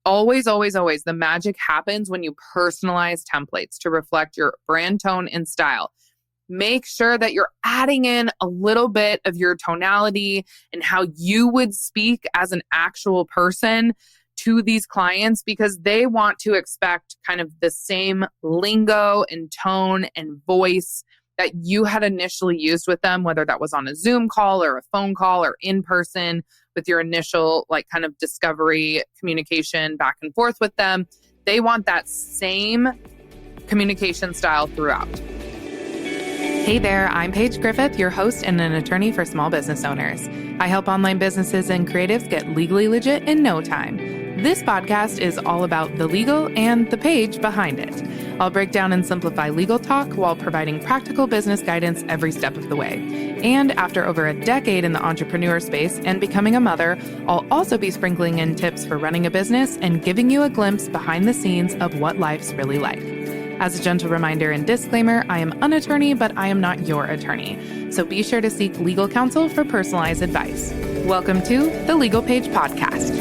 Always, always, always, the magic happens when you personalize templates to reflect your brand tone and style. Make sure that you're adding in a little bit of your tonality and how you would speak as an actual person to these clients, because they want to expect kind of the same lingo and tone and voice that you had initially used with them, whether that was on a Zoom call or a phone call or in person with your initial like kind of discovery communication back and forth with them. They want that same communication style throughout. Hey there, I'm Paige Griffith, your host and an attorney for small business owners. I help online businesses and creatives get legally legit in no time. This podcast is all about the legal and the Paige behind it. I'll break down and simplify legal talk while providing practical business guidance every step of the way. And after over a decade in the entrepreneur space and becoming a mother, I'll also be sprinkling in tips for running a business and giving you a glimpse behind the scenes of what life's really like. As a gentle reminder and disclaimer, I am an attorney, but I am not your attorney. So be sure to seek legal counsel for personalized advice. Welcome to the Legal Paige Podcast.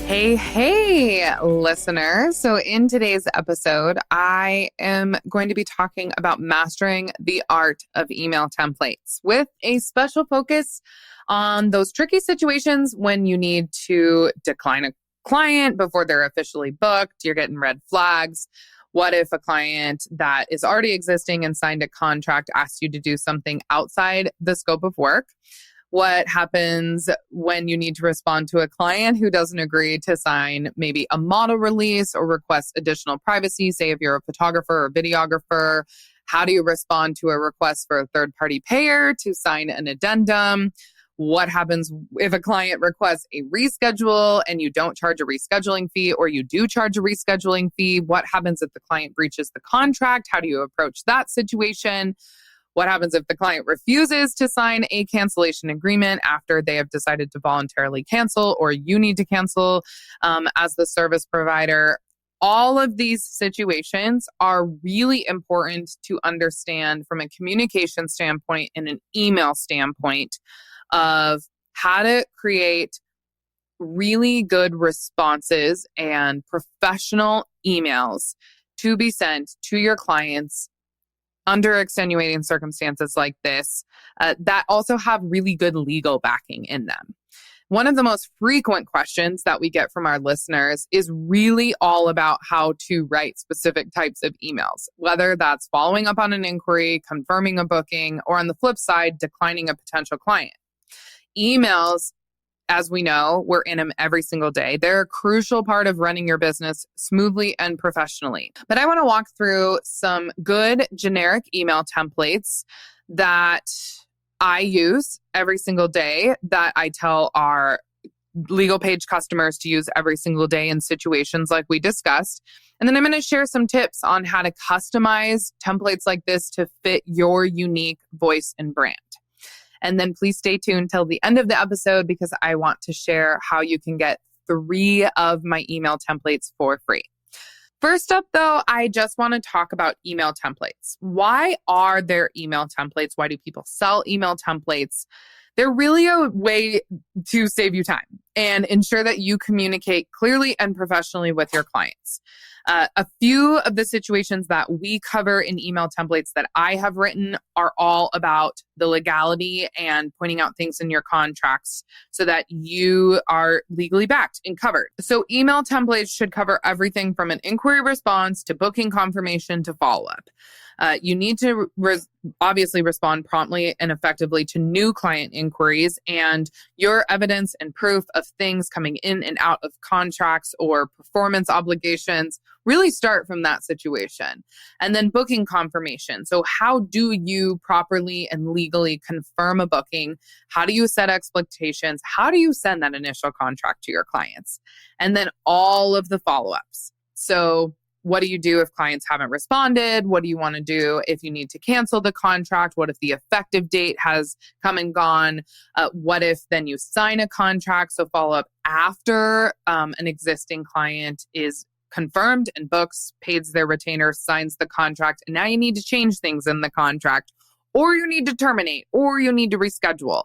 Hey, listeners. So in today's episode, I am going to be talking about mastering the art of email templates with a special focus on those tricky situations when you need to decline a client before they're officially booked. You're getting red flags. What if a client that is already existing and signed a contract asks you to do something outside the scope of work? What happens when you need to respond to a client who doesn't agree to sign maybe a model release or request additional privacy, say if you're a photographer or videographer? How do you respond to a request for a third-party payer to sign an addendum? What happens if a client requests a reschedule and you don't charge a rescheduling fee, or you do charge a rescheduling fee? What happens if the client breaches the contract? How do you approach that situation? What happens if the client refuses to sign a cancellation agreement after they have decided to voluntarily cancel, or you need to cancel as the service provider? All of these situations are really important to understand from a communication standpoint and an email standpoint of how to create really good responses and professional emails to be sent to your clients under extenuating circumstances like this that also have really good legal backing in them. One of the most frequent questions that we get from our listeners is really all about how to write specific types of emails, whether that's following up on an inquiry, confirming a booking, or on the flip side, declining a potential client. Emails, as we know, we're in them every single day. They're a crucial part of running your business smoothly and professionally. But I want to walk through some good generic email templates that I use every single day, that I tell our Legal Paige customers to use every single day in situations like we discussed. And then I'm going to share some tips on how to customize templates like this to fit your unique voice and brand. And then please stay tuned till the end of the episode, because I want to share how you can get 3 of my email templates for free. First up, though, I just want to talk about email templates. Why are there email templates? Why do people sell email templates? They're really a way to save you time and ensure that you communicate clearly and professionally with your clients. A few of the situations that we cover in email templates that I have written are all about the legality and pointing out things in your contracts so that you are legally backed and covered. So email templates should cover everything from an inquiry response to booking confirmation to follow-up. You need to obviously respond promptly and effectively to new client inquiries, and your evidence and proof of things coming in and out of contracts or performance obligations really start from that situation. And then booking confirmation. So how do you properly and legally confirm a booking? How do you set expectations? How do you send that initial contract to your clients? And then all of the follow-ups. So what do you do if clients haven't responded? What do you want to do if you need to cancel the contract? What if the effective date has come and gone? What if then you sign a contract? So follow up after an existing client is confirmed and books, pays their retainer, signs the contract, and now you need to change things in the contract, or you need to terminate, or you need to reschedule.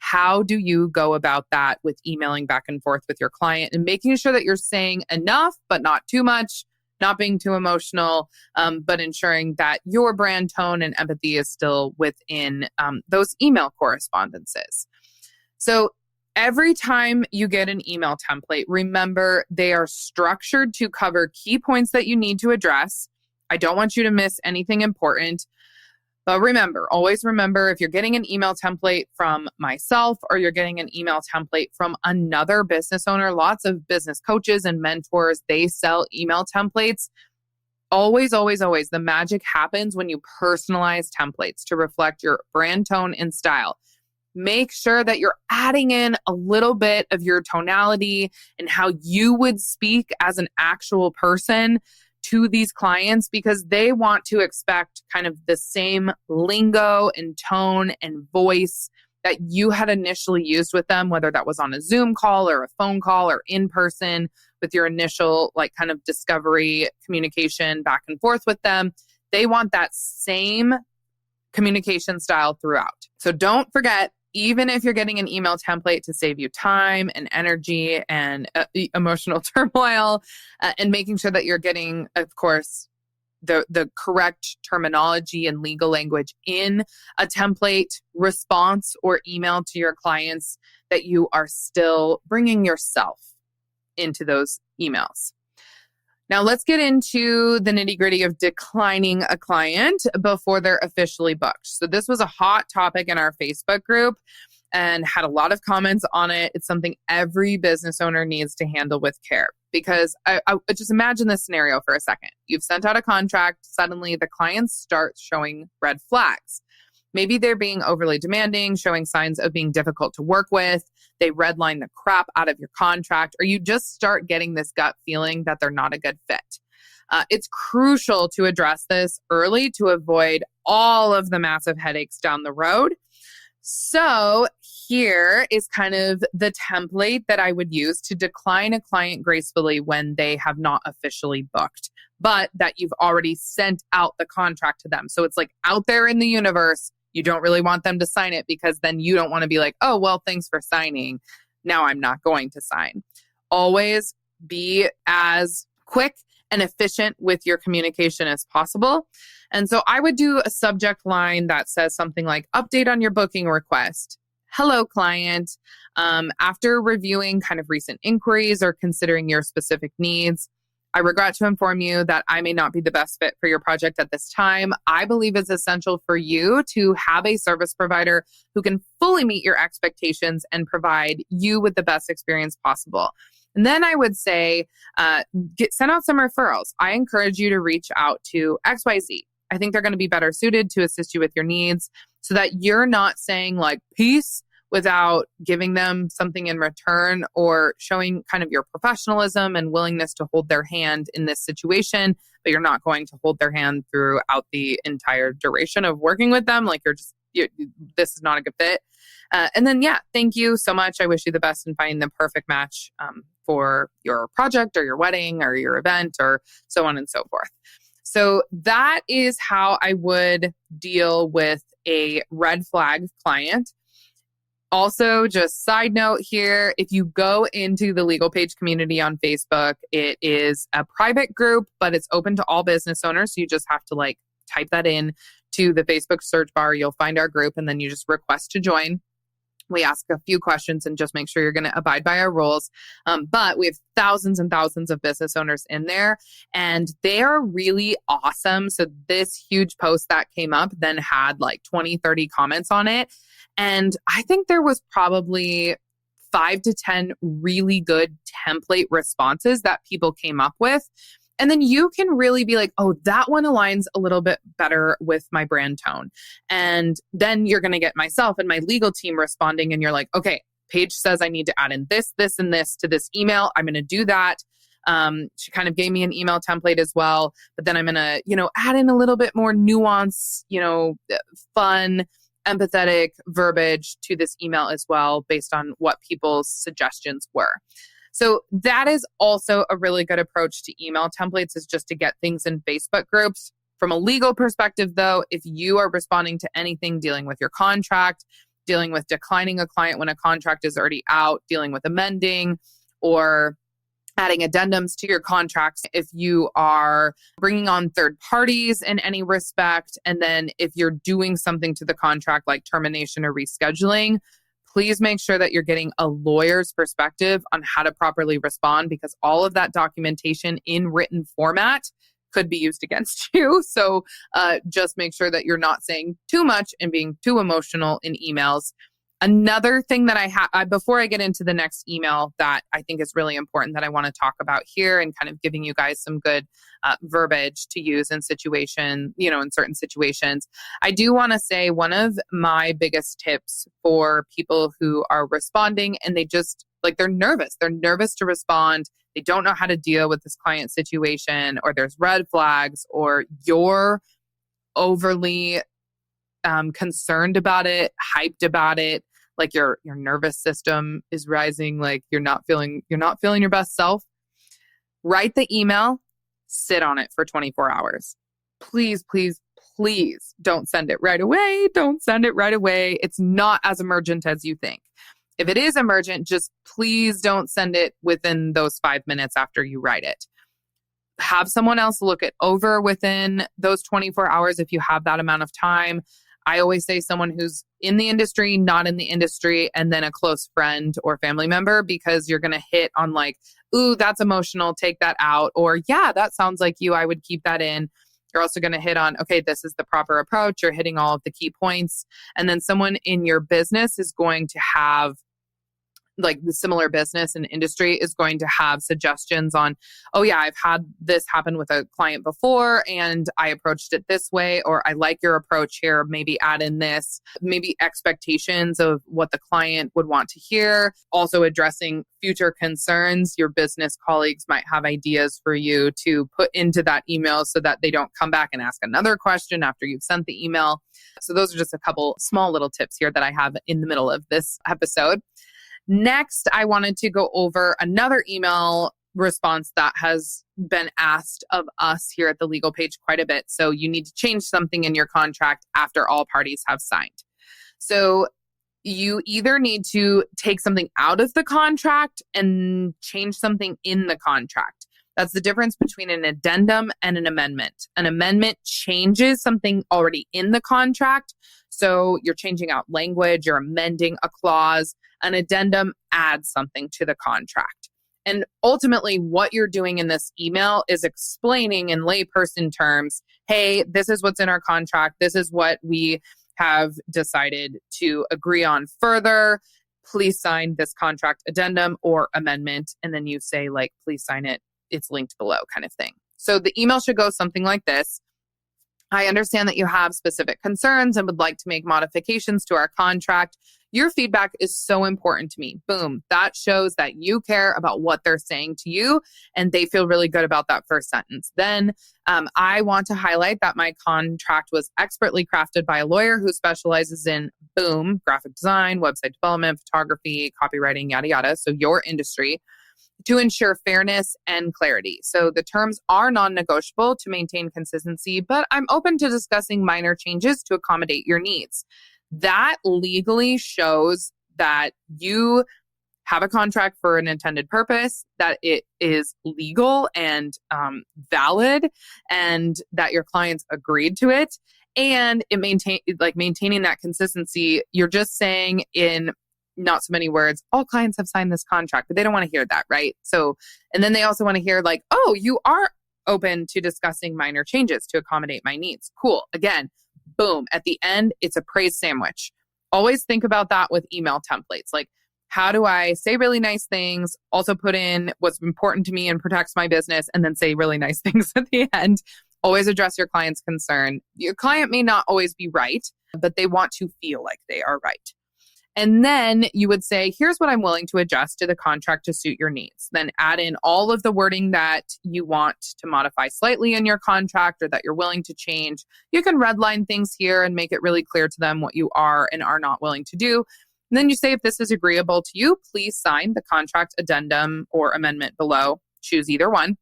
How do you go about that with emailing back and forth with your client and making sure that you're saying enough, but not too much, not being too emotional, but ensuring that your brand tone and empathy is still within those email correspondences. So every time you get an email template, remember they are structured to cover key points that you need to address. I don't want you to miss anything important. But remember, always remember, if you're getting an email template from myself or you're getting an email template from another business owner, lots of business coaches and mentors, they sell email templates. Always, always, always, the magic happens when you personalize templates to reflect your brand tone and style. Make sure that you're adding in a little bit of your tonality and how you would speak as an actual person to these clients, because they want to expect kind of the same lingo and tone and voice that you had initially used with them, whether that was on a Zoom call or a phone call or in person with your initial like kind of discovery communication back and forth with them. They want that same communication style throughout. So don't forget, even if you're getting an email template to save you time and energy and emotional turmoil, and making sure that you're getting, of course, the correct terminology and legal language in a template response or email to your clients, that you are still bringing yourself into those emails. Now, let's get into the nitty-gritty of declining a client before they're officially booked. So this was a hot topic in our Facebook group and had a lot of comments on it. It's something every business owner needs to handle with care, because I just imagine this scenario for a second. You've sent out a contract. Suddenly, the clients start showing red flags. Maybe they're being overly demanding, showing signs of being difficult to work with. They redline the crap out of your contract, or you just start getting this gut feeling that they're not a good fit. It's crucial to address this early to avoid all of the massive headaches down the road. So here is kind of the template that I would use to decline a client gracefully when they have not officially booked, but that you've already sent out the contract to them. So it's like out there in the universe. You don't really want them to sign it, because then you don't want to be like, oh, well, thanks for signing. Now I'm not going to sign. Always be as quick and efficient with your communication as possible. And so I would do a subject line that says something like, update on your booking request. Hello, client. After reviewing kind of recent inquiries or considering your specific needs, I regret to inform you that I may not be the best fit for your project at this time. I believe it's essential for you to have a service provider who can fully meet your expectations and provide you with the best experience possible. And then I would say, send out some referrals. I encourage you to reach out to XYZ. I think they're going to be better suited to assist you with your needs, so that you're not saying like peace without giving them something in return, or showing kind of your professionalism and willingness to hold their hand in this situation, but you're not going to hold their hand throughout the entire duration of working with them. Like this is not a good fit. And then, thank you so much. I wish you the best in finding the perfect match for your project or your wedding or your event or so on and so forth. So that is how I would deal with a red flag client. Also, just side note here, if you go into the Legal Paige community on Facebook, it is a private group, but it's open to all business owners. So you just have to type that in to the Facebook search bar. You'll find our group, and then you just request to join. We ask a few questions and just make sure you're going to abide by our rules. But we have thousands and thousands of business owners in there, and they are really awesome. So this huge post that came up then had 20, 30 comments on it. And I think there was probably 5 to 10 really good template responses that people came up with. And then you can really be like, oh, that one aligns a little bit better with my brand tone. And then you're going to get myself and my legal team responding. And you're like, okay, Paige says I need to add in this, this, and this to this email. I'm going to do that. She kind of gave me an email template as well. But then I'm going to, add in a little bit more nuance, fun, empathetic verbiage to this email as well, based on what people's suggestions were. So that is also a really good approach to email templates, is just to get things in Facebook groups. From a legal perspective, though, if you are responding to anything dealing with your contract, dealing with declining a client when a contract is already out, dealing with amending or adding addendums to your contracts if you are bringing on third parties in any respect. And then if you're doing something to the contract like termination or rescheduling, please make sure that you're getting a lawyer's perspective on how to properly respond, because all of that documentation in written format could be used against you. So just make sure that you're not saying too much and being too emotional in emails. Another thing that I have, before I get into the next email that I think is really important that I want to talk about here and kind of giving you guys some good verbiage to use in in certain situations, I do want to say one of my biggest tips for people who are responding and they just they're nervous. They're nervous to respond. They don't know how to deal with this client situation, or there's red flags, or you're overly concerned about it, hyped about it. Like your nervous system is rising, like you're not feeling your best self. Write the email, sit on it for 24 hours. Please, please, please don't send it right away. Don't send it right away. It's not as emergent as you think. If it is emergent, just please don't send it within those 5 minutes after you write it. Have someone else look it over within those 24 hours if you have that amount of time. I always say someone who's in the industry, not in the industry, and then a close friend or family member, because you're going to hit on ooh, that's emotional, take that out. Or yeah, that sounds like you, I would keep that in. You're also going to hit on, okay, this is the proper approach. You're hitting all of the key points. And then someone in your business is going to have the similar business and industry is going to have suggestions on, oh yeah, I've had this happen with a client before and I approached it this way, or I like your approach here, maybe add in this, maybe expectations of what the client would want to hear. Also addressing future concerns. Your business colleagues might have ideas for you to put into that email so that they don't come back and ask another question after you've sent the email. So those are just a couple small little tips here that I have in the middle of this episode. Next, I wanted to go over another email response that has been asked of us here at the Legal Page quite a bit. So you need to change something in your contract after all parties have signed. So you either need to take something out of the contract and change something in the contract. That's the difference between an addendum and an amendment. An amendment changes something already in the contract. So you're changing out language, you're amending a clause. An addendum adds something to the contract. And ultimately, what you're doing in this email is explaining in layperson terms, hey, this is what's in our contract. This is what we have decided to agree on further. Please sign this contract addendum or amendment. And then you say, please sign it. It's linked below kind of thing. So the email should go something like this. I understand that you have specific concerns and would like to make modifications to our contract. Your feedback is so important to me. Boom. That shows that you care about what they're saying to you and they feel really good about that first sentence. Then I want to highlight that my contract was expertly crafted by a lawyer who specializes in, boom, graphic design, website development, photography, copywriting, yada, yada. So your industry, to ensure fairness and clarity. So the terms are non-negotiable to maintain consistency, but I'm open to discussing minor changes to accommodate your needs. That legally shows that you have a contract for an intended purpose, that it is legal and valid, and that your clients agreed to it. And it maintaining that consistency, you're just saying in not so many words, all clients have signed this contract, but they don't want to hear that, right? So, and then they also want to hear oh, you are open to discussing minor changes to accommodate my needs. Cool. Again, boom. At the end, it's a praise sandwich. Always think about that with email templates. How do I say really nice things, also put in what's important to me and protects my business, and then say really nice things at the end? Always address your client's concern. Your client may not always be right, but they want to feel like they are right. And then you would say, here's what I'm willing to adjust to the contract to suit your needs. Then add in all of the wording that you want to modify slightly in your contract or that you're willing to change. You can redline things here and make it really clear to them what you are and are not willing to do. And then you say, if this is agreeable to you, please sign the contract addendum or amendment below. Choose either one.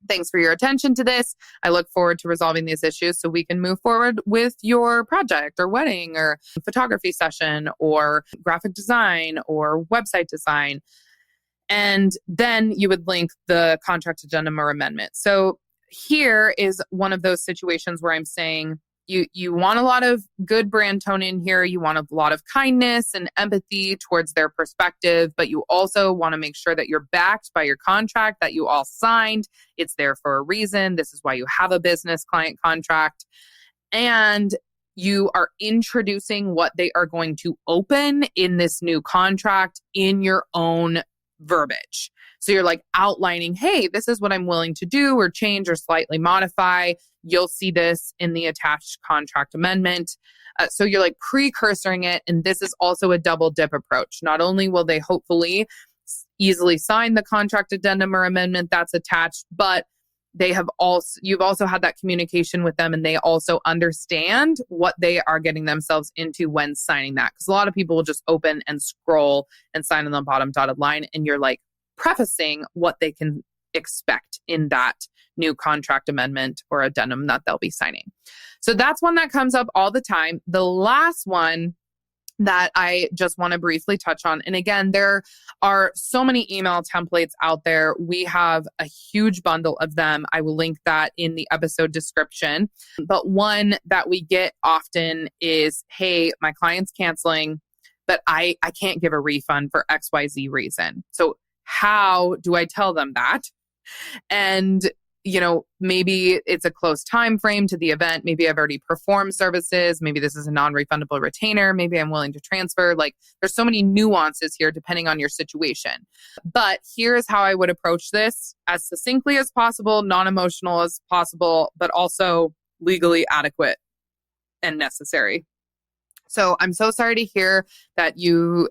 Thanks for your attention to this. I look forward to resolving these issues so we can move forward with your project or wedding or photography session or graphic design or website design. And then you would link the contract addendum or amendment. So here is one of those situations where I'm saying you want a lot of good brand tone in here. You want a lot of kindness and empathy towards their perspective, but you also want to make sure that you're backed by your contract that you all signed. It's there for a reason. This is why you have a business client contract. And you are introducing what they are going to open in this new contract in your own verbiage. So you're like outlining, hey, this is what I'm willing to do or change or slightly modify. You'll see this in the attached contract amendment. So you're like precursoring it. And this is also a double dip approach. Not only will they hopefully easily sign the contract addendum or amendment that's attached, but you've also had that communication with them and they also understand what they are getting themselves into when signing that. Because a lot of people will just open and scroll and sign on the bottom dotted line. And you're like prefacing what they can expect in that new contract amendment or addendum that they'll be signing. So that's one that comes up all the time. The last one that I just want to briefly touch on. And again, there are so many email templates out there. We have a huge bundle of them. I will link that in the episode description. But one that we get often is, hey, my client's canceling, but I can't give a refund for XYZ reason. So how do I tell them that? And maybe it's a close time frame to the event. Maybe I've already performed services. Maybe this is a non-refundable retainer. Maybe I'm willing to transfer. Like there's so many nuances here depending on your situation. But here's how I would approach this as succinctly as possible, non-emotional as possible, but also legally adequate and necessary. So I'm so sorry to hear that you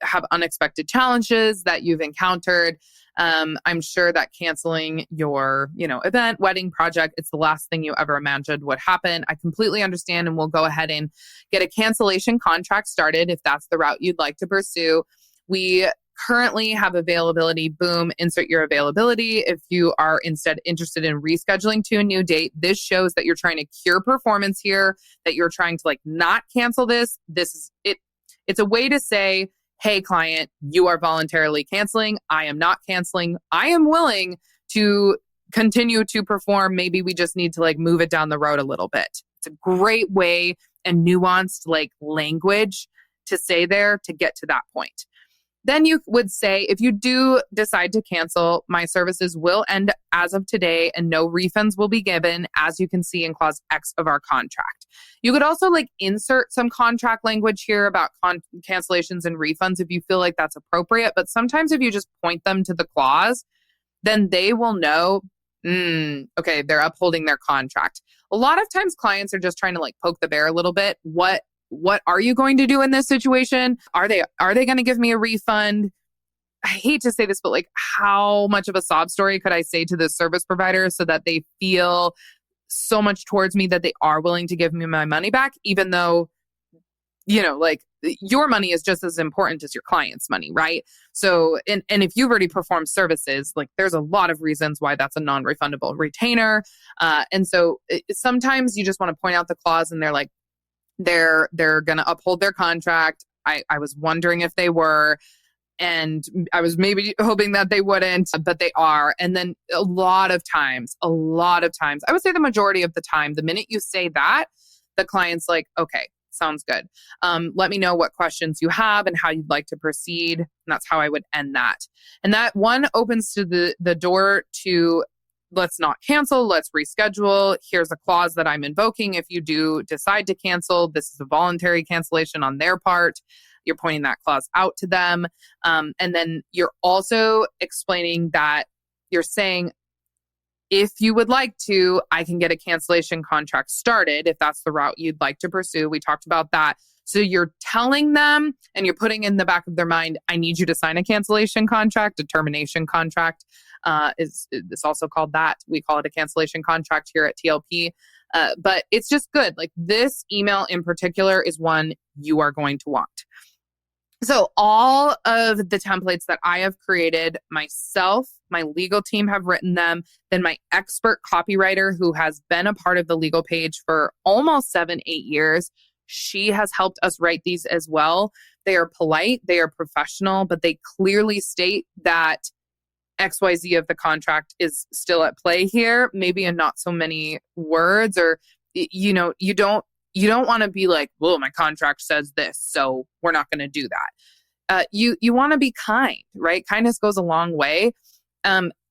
have unexpected challenges that you've encountered. I'm sure that canceling your, event, wedding project, it's the last thing you ever imagined would happen. I completely understand, and we'll go ahead and get a cancellation contract started if that's the route you'd like to pursue. We currently have availability. Boom, insert your availability. If you are instead interested in rescheduling to a new date, this shows that you're trying to cure performance here, that you're trying to not cancel this. This is it. It's a way to say, hey, client, you are voluntarily canceling. I am not canceling. I am willing to continue to perform. Maybe we just need to move it down the road a little bit. It's a great way and nuanced language to say there to get to that point. Then you would say, if you do decide to cancel, my services will end as of today and no refunds will be given, as you can see in clause X of our contract. You could also insert some contract language here about cancellations and refunds if you feel like that's appropriate. But sometimes if you just point them to the clause, then they will know, okay, they're upholding their contract. A lot of times clients are just trying to poke the bear a little bit. What are you going to do in this situation? Are they going to give me a refund? I hate to say this, but how much of a sob story could I say to the service provider so that they feel so much towards me that they are willing to give me my money back, even though, your money is just as important as your client's money, right? So, and if you've already performed services, there's a lot of reasons why that's a non-refundable retainer. And so sometimes you just want to point out the clause and they're going to uphold their contract. I was wondering if they were, and I was maybe hoping that they wouldn't, but they are. And then a lot of times, I would say the majority of the time, the minute you say that, the client's like, okay, sounds good. Let me know what questions you have and how you'd like to proceed. And that's how I would end that. And that one opens to the door to, let's not cancel, let's reschedule. Here's a clause that I'm invoking. If you do decide to cancel, this is a voluntary cancellation on their part. You're pointing that clause out to them. And then you're also explaining that you're saying, if you would like to, I can get a cancellation contract started if that's the route you'd like to pursue. We talked about that. So you're telling them and you're putting in the back of their mind, I need you to sign a cancellation contract. A termination contract is also called that. We call it a cancellation contract here at TLP. But it's just good. This email in particular is one you are going to want. So all of the templates that I have created myself, my legal team have written them. Then my expert copywriter, who has been a part of the legal page for almost 7-8 years, she has helped us write these as well. They are polite, they are professional, but they clearly state that XYZ of the contract is still at play here, maybe in not so many words, or, you don't want to be like, well, my contract says this, so we're not going to do that. You want to be kind, right? Kindness goes a long way.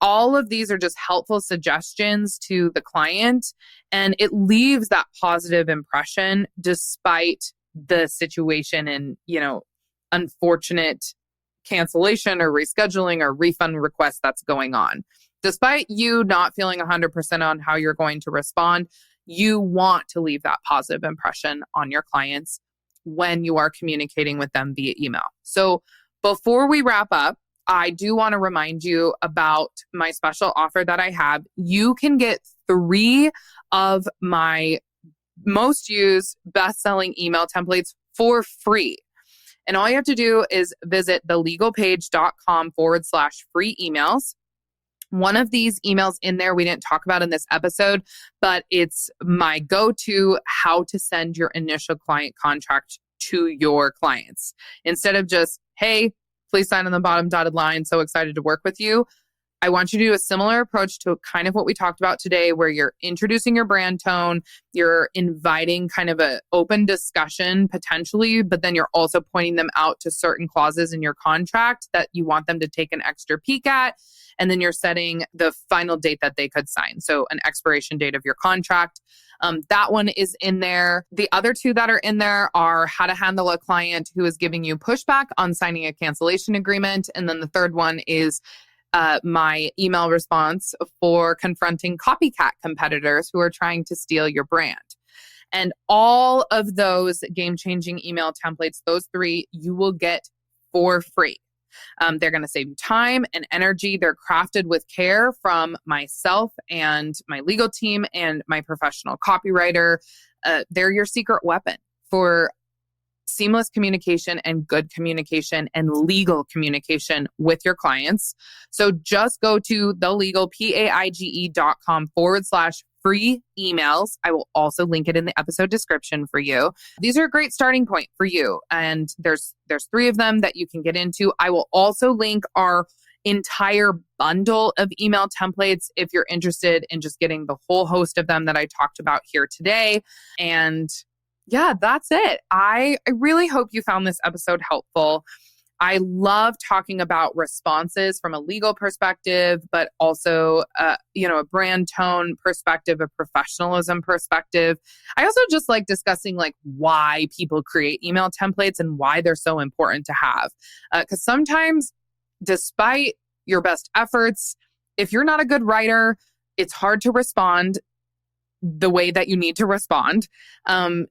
All of these are just helpful suggestions to the client, and it leaves that positive impression despite the situation and, unfortunate cancellation or rescheduling or refund request that's going on. Despite you not feeling 100% on how you're going to respond, you want to leave that positive impression on your clients when you are communicating with them via email. So before we wrap up, I do want to remind you about my special offer that I have. You can get 3 of my most used best-selling email templates for free. And all you have to do is visit thelegalpage.com/free emails. One of these emails in there we didn't talk about in this episode, but it's my go-to how to send your initial client contract to your clients. Instead of just, hey, please sign on the bottom dotted line, so excited to work with you. I want you to do a similar approach to kind of what we talked about today, where you're introducing your brand tone, you're inviting kind of an open discussion potentially, but then you're also pointing them out to certain clauses in your contract that you want them to take an extra peek at. And then you're setting the final date that they could sign. So an expiration date of your contract. That one is in there. The other 2 that are in there are how to handle a client who is giving you pushback on signing a cancellation agreement. And then the third one is my email response for confronting copycat competitors who are trying to steal your brand. And all of those game-changing email templates, those 3, you will get for free. They're going to save you time and energy. They're crafted with care from myself and my legal team and my professional copywriter. They're your secret weapon for seamless communication and good communication and legal communication with your clients. So just go to thelegalpaige.com/free emails. I will also link it in the episode description for you. These are a great starting point for you. And there's 3 of them that you can get into. I will also link our entire bundle of email templates if you're interested in just getting the whole host of them that I talked about here today. And yeah, that's it. I really hope you found this episode helpful. I love talking about responses from a legal perspective, but also, a brand tone perspective, a professionalism perspective. I also just like discussing why people create email templates and why they're so important to have. Because sometimes, despite your best efforts, if you're not a good writer, it's hard to respond the way that you need to respond.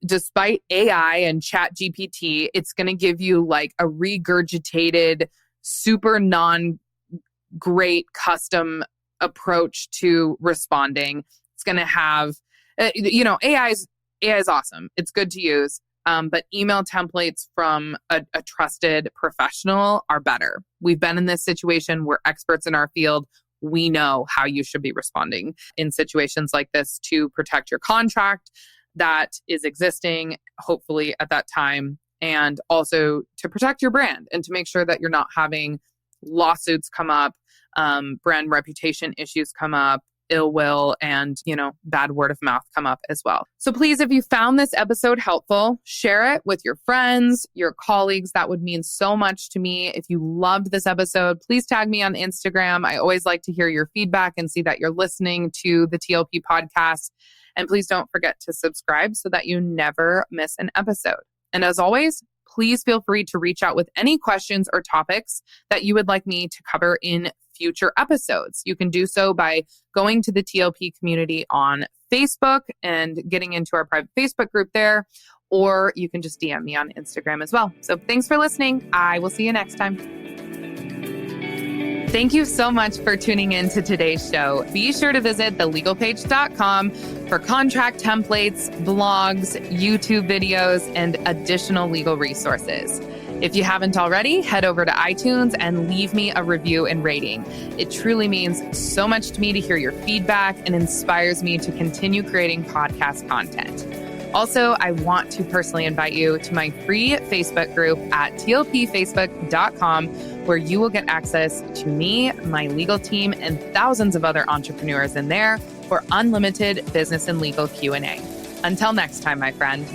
Despite AI and Chat GPT, it's going to give you a regurgitated, super non-great custom approach to responding. It's going to have, AI is awesome. It's good to use. But email templates from a trusted professional are better. We've been in this situation. We're experts in our field. We know how you should be responding in situations like this to protect your contract that is existing, hopefully at that time, and also to protect your brand and to make sure that you're not having lawsuits come up, brand reputation issues come up, ill will, and, bad word of mouth come up as well. So please, if you found this episode helpful, share it with your friends, your colleagues. That would mean so much to me. If you loved this episode, please tag me on Instagram. I always like to hear your feedback and see that you're listening to the TLP podcast. And please don't forget to subscribe so that you never miss an episode. And as always, please feel free to reach out with any questions or topics that you would like me to cover in future episodes. You can do so by going to the TLP community on Facebook and getting into our private Facebook group there, or you can just DM me on Instagram as well. So thanks for listening. I will see you next time. Thank you so much for tuning in to today's show. Be sure to visit thelegalpage.com for contract templates, blogs, YouTube videos, and additional legal resources. If you haven't already, head over to iTunes and leave me a review and rating. It truly means so much to me to hear your feedback and inspires me to continue creating podcast content. Also, I want to personally invite you to my free Facebook group at tlpfacebook.com, where you will get access to me, my legal team, and thousands of other entrepreneurs in there for unlimited business and legal Q&A. Until next time, my friend.